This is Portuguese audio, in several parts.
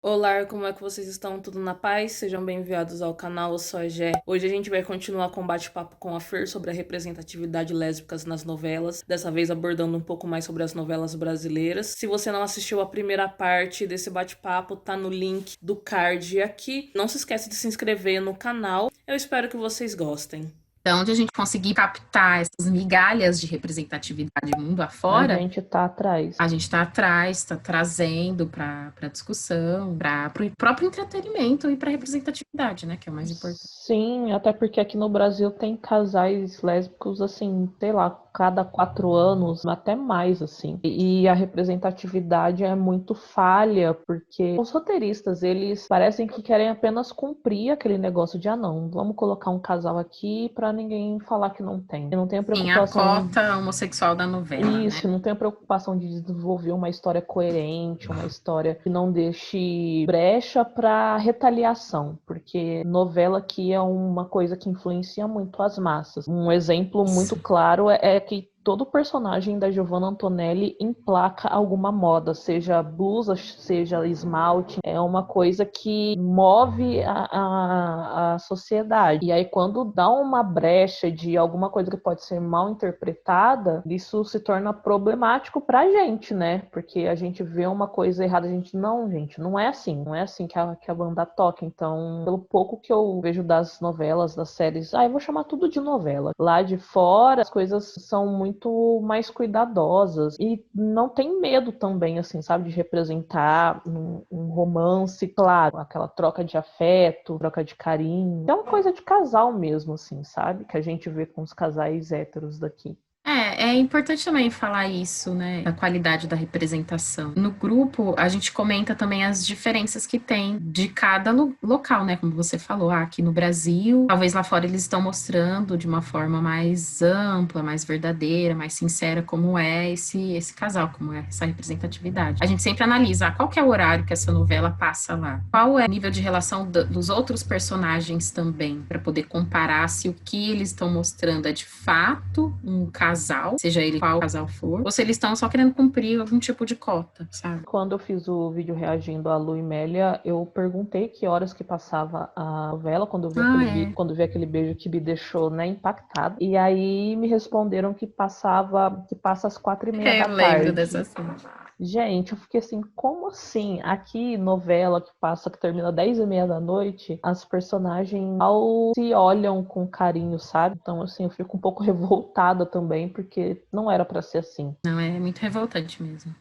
Olá, como é que vocês estão? Tudo na paz? Sejam bem-vindos ao canal, eu sou a Gé. Hoje a gente vai continuar com o bate-papo com a Fer sobre a representatividade lésbicas nas novelas, dessa vez abordando um pouco mais sobre as novelas brasileiras. Se você não assistiu a primeira parte desse bate-papo, tá no link do card aqui. Não se esquece de se inscrever no canal. Eu espero que vocês gostem. Então, onde a gente conseguir captar essas migalhas de representatividade mundo A afora, gente tá atrás. a gente está atrás, está trazendo para a discussão, para o próprio entretenimento e para a representatividade, né, que é o mais importante. Sim, até porque aqui no Brasil tem casais lésbicos, assim, sei lá, cada 4 anos, até mais, assim. E a representatividade é muito falha, porque os roteiristas, eles parecem que querem apenas cumprir aquele negócio de, não, vamos colocar um casal aqui pra ninguém falar que não tem. Eu não tenho Sim, a preocupação. cota homossexual da novela, né? Isso, não tenho preocupação de desenvolver uma história coerente, uma história que não deixe brecha para retaliação, porque novela aqui é uma coisa que influencia muito as massas. Um exemplo muito Isso. claro é que todo personagem da Giovanna Antonelli emplaca alguma moda, seja blusa, seja esmalte, é uma coisa que move a sociedade. E aí, quando dá uma brecha de alguma coisa que pode ser mal interpretada, isso se torna problemático pra gente, né? Porque a gente vê uma coisa errada, a gente, não, gente, não é assim que a banda toca. Então, pelo pouco que eu vejo das novelas, das séries, eu vou chamar tudo de novela. Lá de fora, as coisas são muito mais cuidadosas e não tem medo também, assim, sabe, de representar um romance, claro, aquela troca de afeto, troca de carinho. É uma coisa de casal mesmo, assim, sabe? Que a gente vê com os casais héteros daqui. É importante também falar isso, né, da qualidade da representação. No grupo, a gente comenta também as diferenças que tem de cada local, né, como você falou, aqui no Brasil, talvez lá fora eles estão mostrando de uma forma mais ampla, mais verdadeira, mais sincera como é esse casal, como é essa representatividade. A gente sempre analisa qual que é o horário que essa novela passa lá, qual é o nível de relação dos outros personagens também, para poder comparar se o que eles estão mostrando é de fato um casal, seja ele qual casal for, ou se eles estão só querendo cumprir algum tipo de cota, sabe? Quando eu fiz o vídeo reagindo a Lu e Mélia, eu perguntei que horas que passava a novela, Ah, é. quando eu vi aquele beijo que me deixou, né, impactada. E aí me responderam que passa às 4:30 da Eu lembro tarde. dessa cena. Gente, eu fiquei assim, como assim? Aqui, novela que passa, que termina 10:30 da noite, as personagens mal se olham com carinho, sabe? Então, assim, eu fico um pouco revoltada também, porque não era pra ser assim. Não, é muito revoltante mesmo.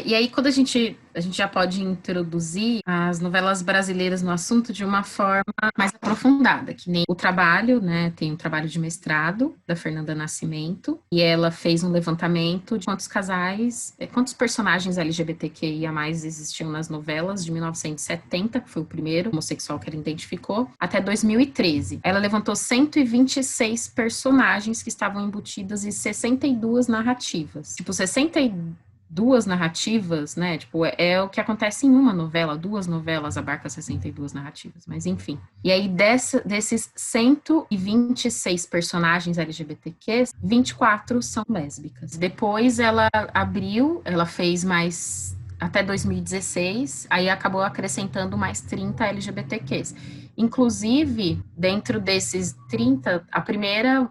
E aí, quando a gente já pode introduzir as novelas brasileiras no assunto de uma forma mais aprofundada, que nem o trabalho, né? Tem um trabalho de mestrado da Fernanda Nascimento, e ela fez um levantamento de quantos casais, quantos personagens LGBTQIA+ existiam nas novelas de 1970, que foi o primeiro homossexual que ela identificou, até 2013. Ela levantou 126 personagens que estavam embutidas em 62 narrativas. Tipo, 62 narrativas, né? Tipo, é o que acontece em uma novela, duas novelas abarca 62 narrativas, mas enfim. E aí, desses 126 personagens LGBTQs, 24 são lésbicas. Depois ela fez mais até 2016, aí acabou acrescentando mais 30 LGBTQs. Inclusive, dentro desses 30, a primeira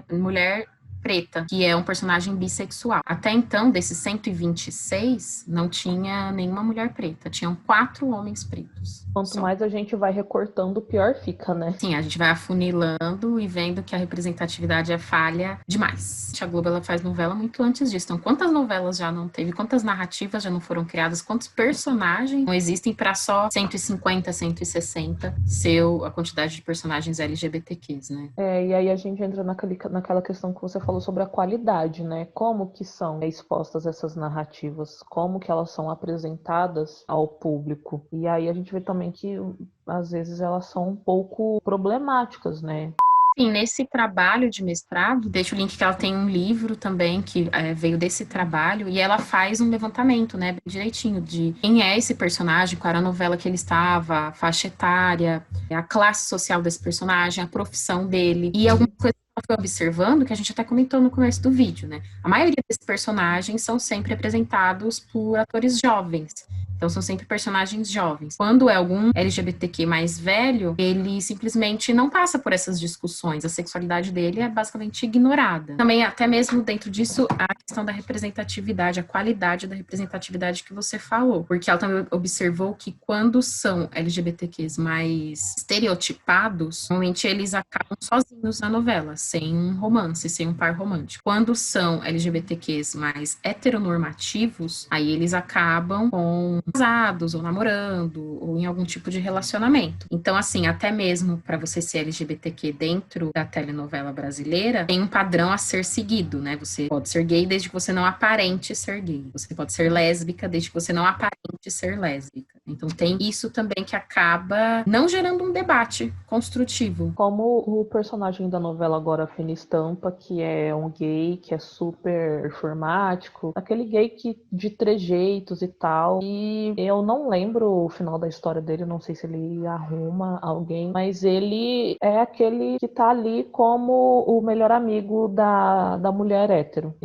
mulher preta, que é um personagem bissexual. Até então, desses 126, não tinha nenhuma mulher preta, tinham 4 homens pretos Quanto só. mais a gente vai recortando, pior fica, né? Sim, a gente vai afunilando e vendo que a representatividade é falha demais. A Globo ela faz novela muito antes disso. Então, quantas novelas já não teve? Quantas narrativas já não foram criadas? Quantos personagens não existem para só 150, 160 ser a quantidade de personagens LGBTQs, né? E aí a gente entra naquela questão que você falou sobre a qualidade, né? Como que são expostas essas narrativas, como que elas são apresentadas ao público. E aí a gente vê também que às vezes elas são um pouco problemáticas, né? Sim, nesse trabalho de mestrado, deixa o link que ela tem um livro também que veio desse trabalho e ela faz um levantamento, né, bem direitinho de quem é esse personagem, qual era a novela que ele estava, a faixa etária, a classe social desse personagem, a profissão dele e algumas coisas que ela foi observando que a gente até comentou no começo do vídeo, né? A maioria desses personagens são sempre representados por atores jovens. Então são sempre personagens jovens. Quando é algum LGBTQ mais velho, ele simplesmente não passa por essas discussões. A sexualidade dele é basicamente ignorada. Também, até mesmo dentro disso, a questão da representatividade, a qualidade da representatividade que você falou. Porque ela também observou que quando são LGBTQs mais estereotipados, normalmente eles acabam sozinhos na novela, sem um romance, sem um par romântico. Quando são LGBTQs mais heteronormativos, aí eles acabam com casados, ou namorando, ou em algum tipo de relacionamento. Então, assim, até mesmo para você ser LGBTQ dentro da telenovela brasileira, tem um padrão a ser seguido, né? Você pode ser gay desde que você não aparente ser gay. Você pode ser lésbica desde que você não aparente ser lésbica. Então, tem isso também que acaba não gerando um debate construtivo. Como o personagem da novela agora, Fina Estampa, que é um gay, que é super performático, aquele gay que de trejeitos e tal, e eu não lembro o final da história dele, não sei se ele arruma alguém, mas ele é aquele que tá ali como o melhor amigo da mulher hétero.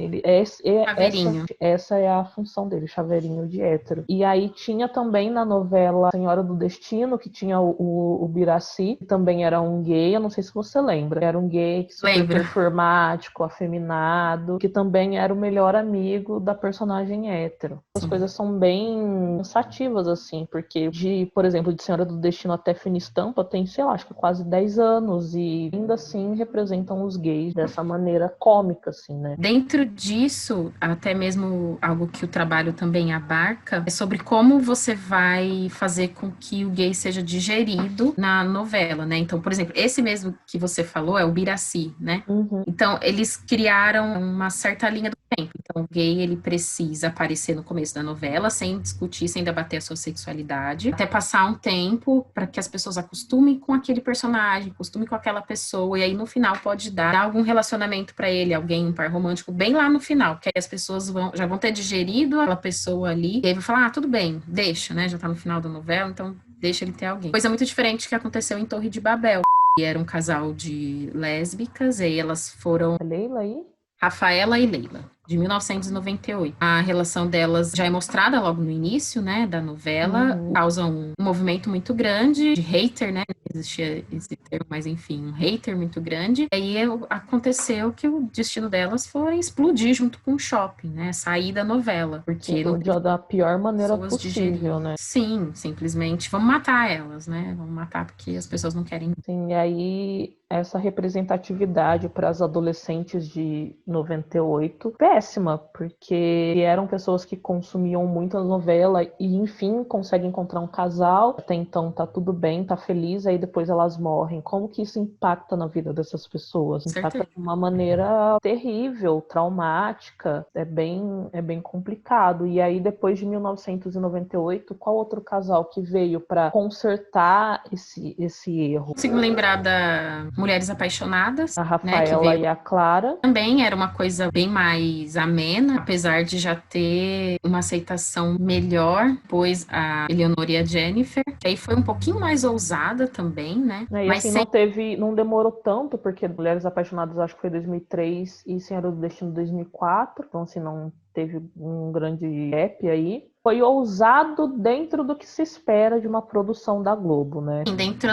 Chaveirinho. Essa é a função dele, chaveirinho de hétero. E aí tinha também na novela Senhora do Destino, que tinha o Biraci, que também era um gay, eu não sei se você lembra. Era um gay super performático, afeminado, que também era o melhor amigo da personagem hétero. As coisas são bem cansativas, assim, porque por exemplo, de Senhora do Destino até Fina Estampa tem, sei lá, acho que quase 10 anos, e ainda assim representam os gays dessa maneira cômica, assim, né? Dentro disso, até mesmo algo que o trabalho também abarca, é sobre como você vai fazer com que o gay seja digerido na novela, né? Então, por exemplo, esse mesmo que você falou é o Biraci, né? Uhum. Então, eles criaram uma certa linha do tempo. Então, o gay, ele precisa aparecer no começo da novela, sem discutir, sem debater a sua sexualidade, até passar um tempo para que as pessoas acostumem com aquele personagem, acostumem com aquela pessoa, e aí no final pode dar algum relacionamento para ele, alguém, um par romântico, bem lá no final, que aí as pessoas já vão ter digerido aquela pessoa ali, e aí vai falar, tudo bem, deixa, né, já tá no final da novela, então deixa ele ter alguém. Coisa muito diferente que aconteceu em Torre de Babel. E era um casal de lésbicas, e aí elas foram... Leila aí? Rafaela e Leila, de 1998. A relação delas já é mostrada logo no início, né, da novela, causa um movimento muito grande de hater, né, não existia esse termo, mas enfim, um hater muito grande. E aí aconteceu que o destino delas foi explodir junto com o shopping, né, sair da novela, porque não da pior maneira pessoas possível, digeriam. né? Sim, simplesmente vamos matar elas, né, vamos matar porque as pessoas não querem. Sim, e aí essa representatividade para as adolescentes de 98, péssima, porque eram pessoas que consumiam muita novela e, enfim, conseguem encontrar um casal, até então tá tudo bem, tá feliz, aí depois elas morrem. Como que isso impacta na vida dessas pessoas? Impacta de uma maneira terrível, traumática, é bem complicado. E aí, depois de 1998, qual outro casal que veio para consertar esse erro? Consigo lembrar da Mulheres Apaixonadas, A né, Rafaela e a Clara. Também era uma coisa bem mais amena, apesar de já ter uma aceitação melhor, pois a Eleonora e a Jennifer, que aí foi um pouquinho mais ousada também, né? E mas assim, não demorou tanto, porque Mulheres Apaixonadas acho que foi 2003 e Senhora do Destino 2004, então assim, não teve um grande gap aí. Foi ousado dentro do que se espera de uma produção da Globo, né? Dentro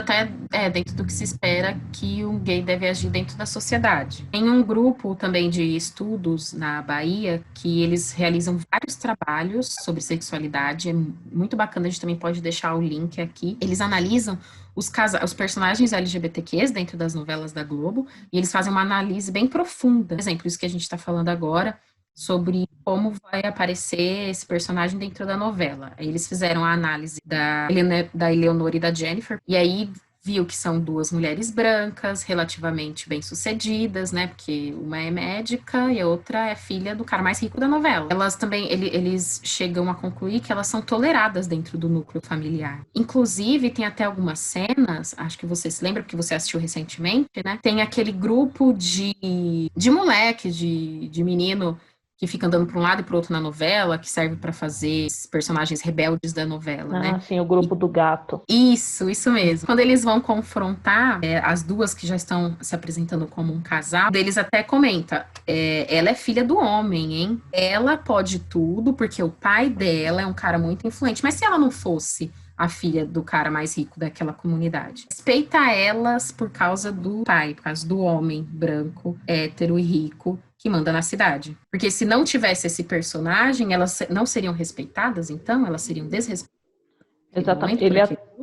do que se espera que um gay deve agir dentro da sociedade. Tem um grupo também de estudos na Bahia que eles realizam vários trabalhos sobre sexualidade, é muito bacana, a gente também pode deixar o link aqui. Eles analisam os personagens LGBTQs dentro das novelas da Globo e eles fazem uma análise bem profunda. Por exemplo, isso que a gente está falando agora, sobre como vai aparecer esse personagem dentro da novela. Aí eles fizeram a análise da Eleonora e da Jennifer, e aí viu que são duas mulheres brancas, relativamente bem-sucedidas, né, porque uma é médica e a outra é filha do cara mais rico da novela. Elas também, eles chegam a concluir que elas são toleradas dentro do núcleo familiar. Inclusive, tem até algumas cenas, acho que você se lembra, porque você assistiu recentemente, né, tem aquele grupo de moleque, de menino, que fica andando para um lado e para o outro na novela, que serve para fazer esses personagens rebeldes da novela, né? Sim, o grupo do gato. Isso mesmo. Quando eles vão confrontar as duas que já estão se apresentando como um casal, eles até comenta, ela é filha do homem, hein? Ela pode tudo porque o pai dela é um cara muito influente. Mas se ela não fosse a filha do cara mais rico daquela comunidade? Respeita elas por causa do pai, por causa do homem branco, hétero e rico que manda na cidade. Porque se não tivesse esse personagem, elas não seriam respeitadas, então? Elas seriam desrespeitadas? Exatamente.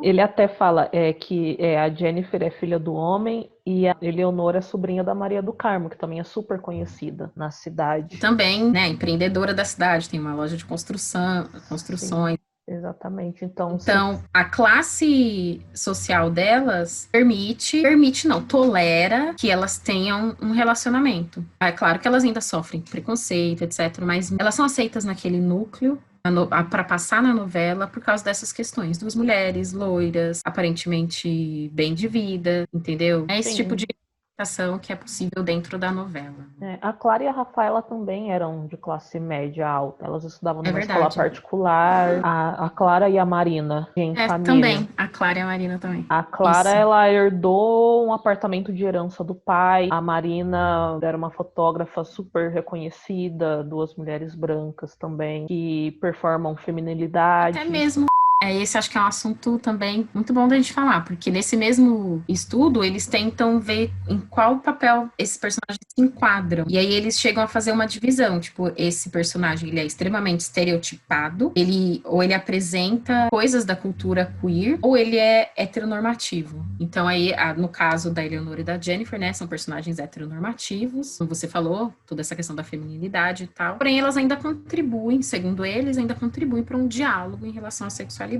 Ele até fala que a Jennifer é filha do homem e a Eleonora é sobrinha da Maria do Carmo, que também é super conhecida na cidade. E também, né, empreendedora da cidade, tem uma loja de construções. Sim, exatamente. Então, a classe social delas tolera que elas tenham um relacionamento. É claro que elas ainda sofrem preconceito, etc., mas elas são aceitas naquele núcleo para passar na novela por causa dessas questões. Duas mulheres loiras, aparentemente bem de vida, entendeu? É esse tipo de representação que é possível dentro da novela. A Clara e a Rafaela também eram de classe média alta. Elas estudavam numa escola particular. A Clara e a Marina, em família. Também. A Clara e a Marina também. A Clara, ela herdou um apartamento de herança do pai. A Marina era uma fotógrafa super reconhecida. Duas mulheres brancas também, que performam feminilidade. Até mesmo. Esse acho que é um assunto também muito bom da gente falar, porque nesse mesmo estudo eles tentam ver em qual papel esses personagens se enquadram. E aí eles chegam a fazer uma divisão, tipo, esse personagem ele é extremamente estereotipado, ele apresenta coisas da cultura queer, ou ele é heteronormativo. Então aí, no caso da Eleonora e da Jennifer, né, são personagens heteronormativos, como você falou, toda essa questão da feminilidade e tal. Porém, elas ainda contribuem, segundo eles, para um diálogo em relação à sexualidade.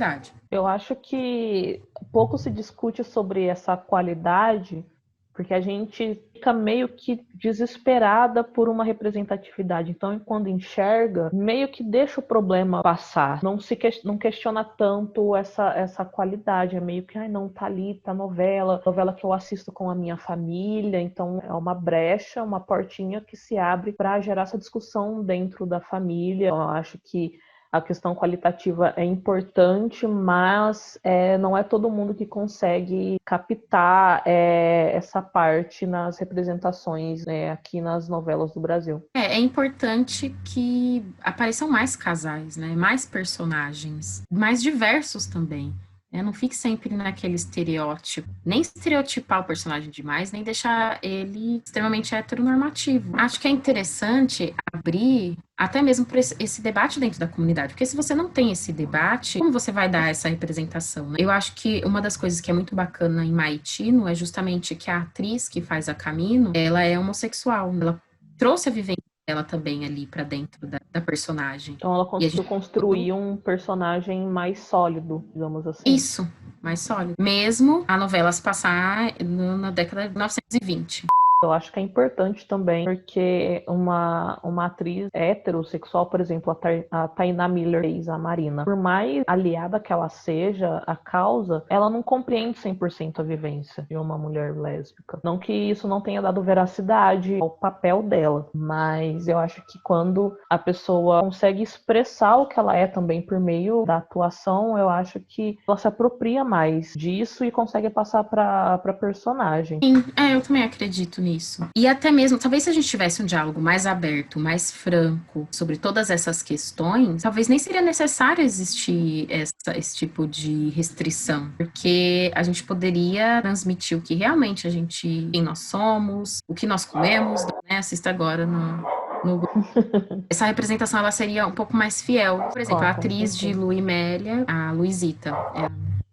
Eu acho que pouco se discute sobre essa qualidade, porque a gente fica meio que desesperada por uma representatividade. Então, quando enxerga, meio que deixa o problema passar. Não questiona tanto essa qualidade. É meio que, não, tá ali, tá novela que eu assisto com a minha família. Então, é uma brecha, uma portinha que se abre para gerar essa discussão dentro da família. Eu acho que a questão qualitativa é importante, mas não é todo mundo que consegue captar essa parte nas representações, né, aqui nas novelas do Brasil. É importante que apareçam mais casais, né, mais personagens, mais diversos também. Não fique sempre naquele estereótipo. Nem estereotipar o personagem demais, nem deixar ele extremamente heteronormativo. Acho que é interessante abrir até mesmo para esse debate dentro da comunidade. Porque se você não tem esse debate, como você vai dar essa representação, né? Eu acho que uma das coisas que é muito bacana em Maitino é justamente que a atriz que faz a Camino, ela é homossexual. Ela trouxe a vivência dela também ali para dentro da personagem. Então ela conseguiu construir um personagem mais sólido, digamos assim. Isso, mais sólido. Mesmo a novela se passar na década de 1920. Eu acho que é importante também, porque uma atriz heterossexual, por exemplo, a Taina Miller fez a Marina. Por mais aliada que ela seja à causa, ela não compreende 100% a vivência de uma mulher lésbica. Não que isso não tenha dado veracidade ao papel dela, mas eu acho que quando a pessoa consegue expressar o que ela é também por meio da atuação, eu acho que ela se apropria mais disso e consegue passar para personagem. Sim, eu também acredito nisso. E até mesmo, talvez se a gente tivesse um diálogo mais aberto, mais franco sobre todas essas questões, talvez nem seria necessário existir esse tipo de restrição, porque a gente poderia transmitir o que realmente quem nós somos, o que nós comemos, né? Assista agora no essa representação ela seria um pouco mais fiel. Por exemplo, a atriz de Lu e Mélia, a Luizita,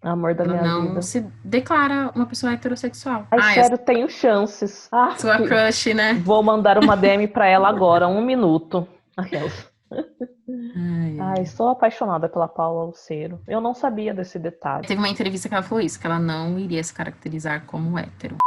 Amor da minha vida. Ela não se declara uma pessoa heterossexual. Sério, tenho chances. Sua crush, né? Vou mandar uma DM pra ela agora, 1 minuto. Aquelas. Sou apaixonada pela Paula Alceiro. Eu não sabia desse detalhe. Teve uma entrevista que ela falou isso, que ela não iria se caracterizar como hétero.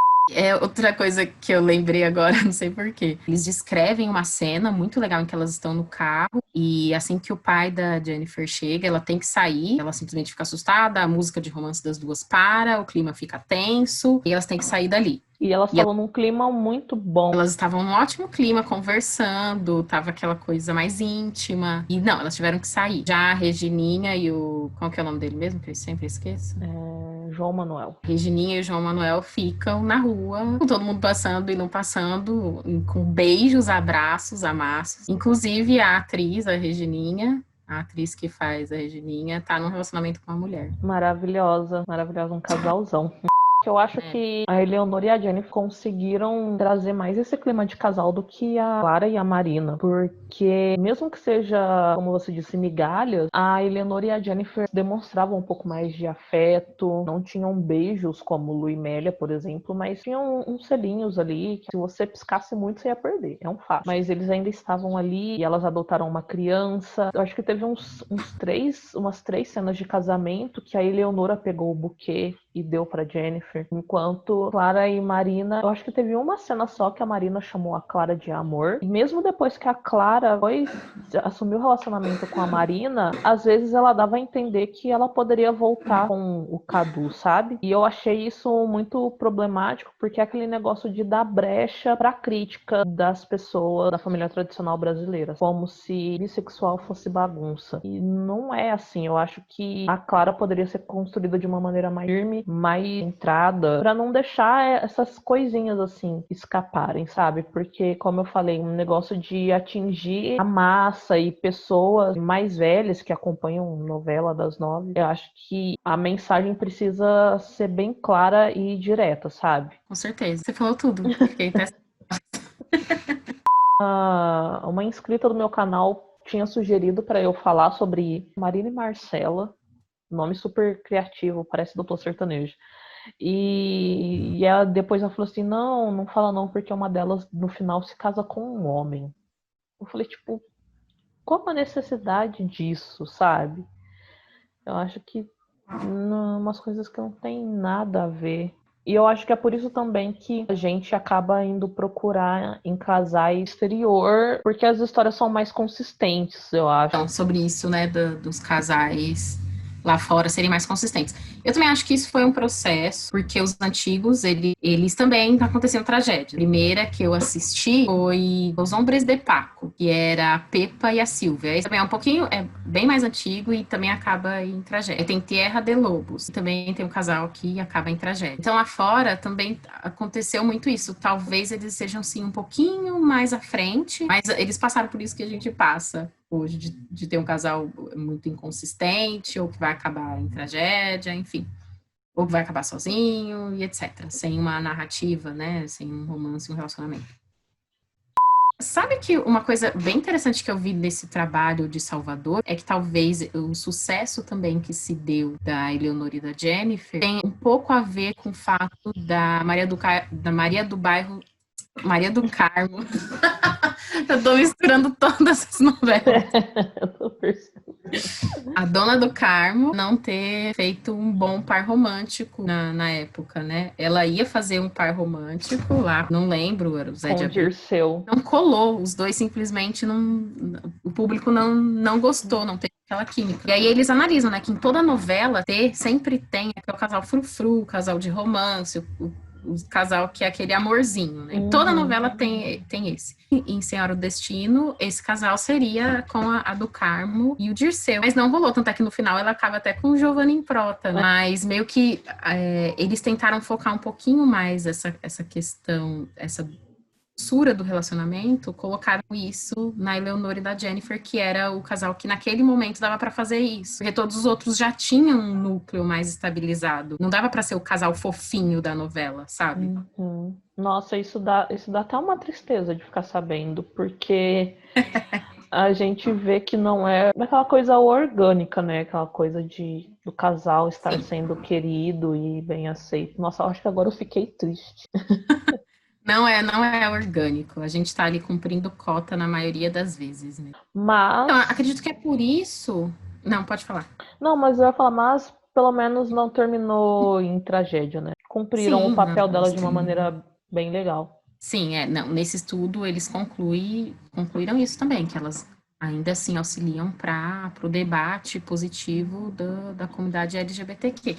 Outra coisa que eu lembrei agora, não sei porquê. Eles descrevem uma cena muito legal em que elas estão no carro e assim que o pai da Jennifer chega, ela tem que sair, ela simplesmente fica assustada, a música de romance das duas para, o clima fica tenso e elas têm que sair dali. E elas estavam num clima muito bom. Elas estavam num ótimo clima, conversando, tava aquela coisa mais íntima. E não, elas tiveram que sair. Já a Regininha e o... Qual que é o nome dele mesmo? Que eu sempre esqueço. João Manuel. Regininha e o João Manuel ficam na rua, com todo mundo passando e não passando, com beijos, abraços, amassos. Inclusive a atriz, a Regininha, a atriz que faz a Regininha, tá num relacionamento com uma mulher. Maravilhosa, maravilhosa, um casalzão. Eu acho que a Eleonor e a Jennifer conseguiram trazer mais esse clima de casal do que a Clara e a Marina. Porque, mesmo que seja, como você disse, migalhas, a Eleonor e a Jennifer demonstravam um pouco mais de afeto. Não tinham beijos como Lu e Mélia, por exemplo, mas tinham uns selinhos ali que se você piscasse muito, você ia perder. É um fato. Mas eles ainda estavam ali e elas adotaram uma criança. Eu acho que teve umas três cenas de casamento que a Eleonora pegou o buquê e deu pra Jennifer. Enquanto Clara e Marina, eu acho que teve uma cena só que a Marina chamou a Clara de amor. E mesmo depois que a Clara assumiu o relacionamento com a Marina, às vezes ela dava a entender que ela poderia voltar com o Cadu, sabe? E eu achei isso muito problemático, porque é aquele negócio de dar brecha pra crítica das pessoas da família tradicional brasileira, como se bissexual fosse bagunça. E não é assim. Eu acho que a Clara poderia ser construída de uma maneira mais firme, mais entrada, pra não deixar essas coisinhas assim escaparem, sabe? Porque, como eu falei, um negócio de atingir a massa e pessoas mais velhas que acompanham novela das 9, eu acho que a mensagem precisa ser bem clara e direta, sabe? Com certeza. Você falou tudo. Fiquei até... Uma inscrita do meu canal tinha sugerido para eu falar sobre Marina e Marcela, nome super criativo, parece Doutor Sertanejo. E ela, depois ela falou assim, não fala não, porque uma delas no final se casa com um homem. Eu falei, tipo, qual a necessidade disso, sabe? Eu acho que umas coisas que não tem nada a ver. E eu acho que é por isso também que a gente acaba indo procurar em casais exterior, porque as histórias são mais consistentes, eu acho. Então, sobre isso, né, dos casais lá fora serem mais consistentes. Eu também acho que isso foi um processo, porque os antigos, eles também aconteciam tragédia. A primeira que eu assisti foi Os Hombres de Paco, que era a Pepa e a Silvia. Esse também é bem mais antigo e também acaba em tragédia. Tem Tierra de Lobos, também tem um casal que acaba em tragédia. Então, lá fora também aconteceu muito isso. Talvez eles sejam, sim, um pouquinho mais à frente, mas eles passaram por isso que a gente passa hoje, de ter um casal muito inconsistente, ou que vai acabar em tragédia, enfim. Ou que vai acabar sozinho, e etc. Sem uma narrativa, né? Sem um romance, um relacionamento. Sabe que uma coisa bem interessante que eu vi nesse trabalho de Salvador é que talvez o sucesso também que se deu da Eleonor e da Jennifer tem um pouco a ver com o fato da Maria do Carmo. Eu tô misturando todas as novelas. Eu tô percebendo. A Dona do Carmo não ter feito um bom par romântico na época, né? Ela ia fazer um par romântico lá, não lembro, era o Zé de Com Abreu. Dirceu. Não colou, os dois simplesmente não... O público não gostou, não teve aquela química. E aí eles analisam, né, que em toda novela sempre tem aquele casal frufru, o casal de romance, o casal que é aquele amorzinho, né? Em toda novela tem esse. Em Senhora do Destino, esse casal seria com a do Carmo e o Dirceu. Mas não rolou, tanto é que no final ela acaba até com o Giovanni Improta, né? Mas meio que eles tentaram focar um pouquinho mais essa questão, essa doçura do relacionamento, colocaram isso na Eleonor e da Jennifer, que era o casal que naquele momento dava pra fazer isso, porque todos os outros já tinham um núcleo mais estabilizado, não dava pra ser o casal fofinho da novela, sabe? Nossa, isso dá até uma tristeza de ficar sabendo, porque a gente vê que não é aquela coisa orgânica, né? Aquela coisa do casal estar sendo querido e bem aceito. Nossa, eu acho que agora eu fiquei triste. Não é orgânico. A gente tá ali cumprindo cota na maioria das vezes, né? Mas... Então, acredito que é por isso... Não, pode falar. Não, mas eu ia falar, mas pelo menos não terminou em tragédia, né? Cumpriram o papel dela de uma maneira bem legal. Sim, não, nesse estudo eles concluíram isso também, que elas ainda assim auxiliam para o debate positivo da comunidade LGBTQ.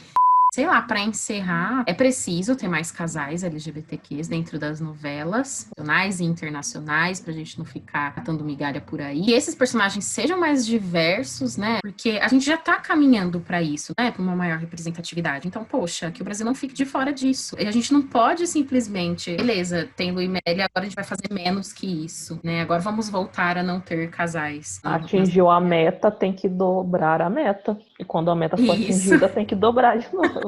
sei lá, para encerrar, é preciso ter mais casais LGBTQs dentro das novelas, nacionais e internacionais, pra gente não ficar catando migalha por aí. E esses personagens sejam mais diversos, né? Porque a gente já tá caminhando para isso, né? Para uma maior representatividade. Então, poxa, que o Brasil não fique de fora disso. E a gente não pode simplesmente, beleza, tem Lu e Meli, agora a gente vai fazer menos que isso, né? Agora vamos voltar a não ter casais. Atingiu a meta, tem que dobrar a meta. E quando a meta for Isso. atingida, tem que dobrar de novo.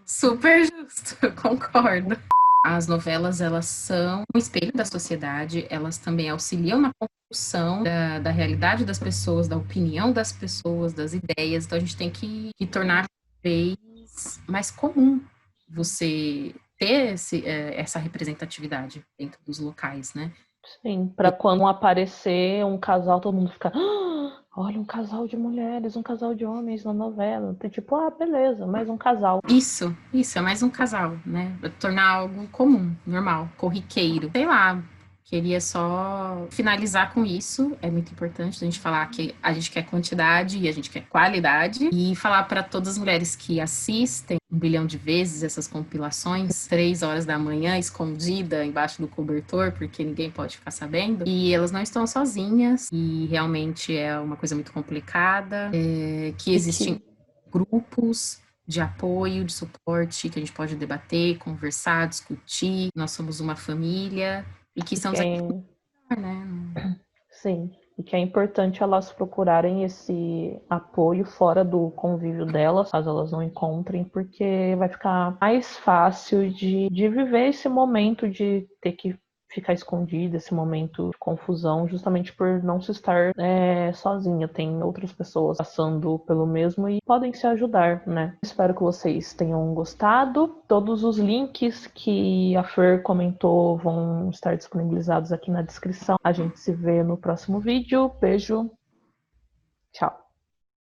Super justo, eu concordo. As novelas, elas são um espelho da sociedade, elas também auxiliam na construção da realidade das pessoas, da opinião das pessoas, das ideias. Então, a gente tem que tornar cada vez mais comum você ter essa representatividade dentro dos locais, né? Sim, pra quando aparecer um casal, todo mundo fica. "Ah, olha, um casal de mulheres, um casal de homens na novela." Tem tipo, beleza, mais um casal. Isso, é mais um casal, né? Tornar algo comum, normal, corriqueiro. Sei lá, queria só finalizar com isso. É muito importante a gente falar que a gente quer quantidade e a gente quer qualidade. E falar para todas as mulheres que assistem 1 bilhão de vezes essas compilações, 3 horas da manhã, escondida embaixo do cobertor, porque ninguém pode ficar sabendo. E elas não estão sozinhas, e realmente é uma coisa muito complicada, que existem grupos de apoio, de suporte, que a gente pode debater, conversar, discutir. Nós somos uma família e que estamos aqui, né? Sim, e que é importante elas procurarem esse apoio fora do convívio delas, caso elas não encontrem, porque vai ficar mais fácil de viver esse momento de ter que ficar escondida, esse momento de confusão, justamente por não se estar sozinha. Tem outras pessoas passando pelo mesmo e podem se ajudar, né? Espero que vocês tenham gostado. Todos os links que a Fer comentou vão estar disponibilizados aqui na descrição. A gente se vê no próximo vídeo. Beijo. Tchau.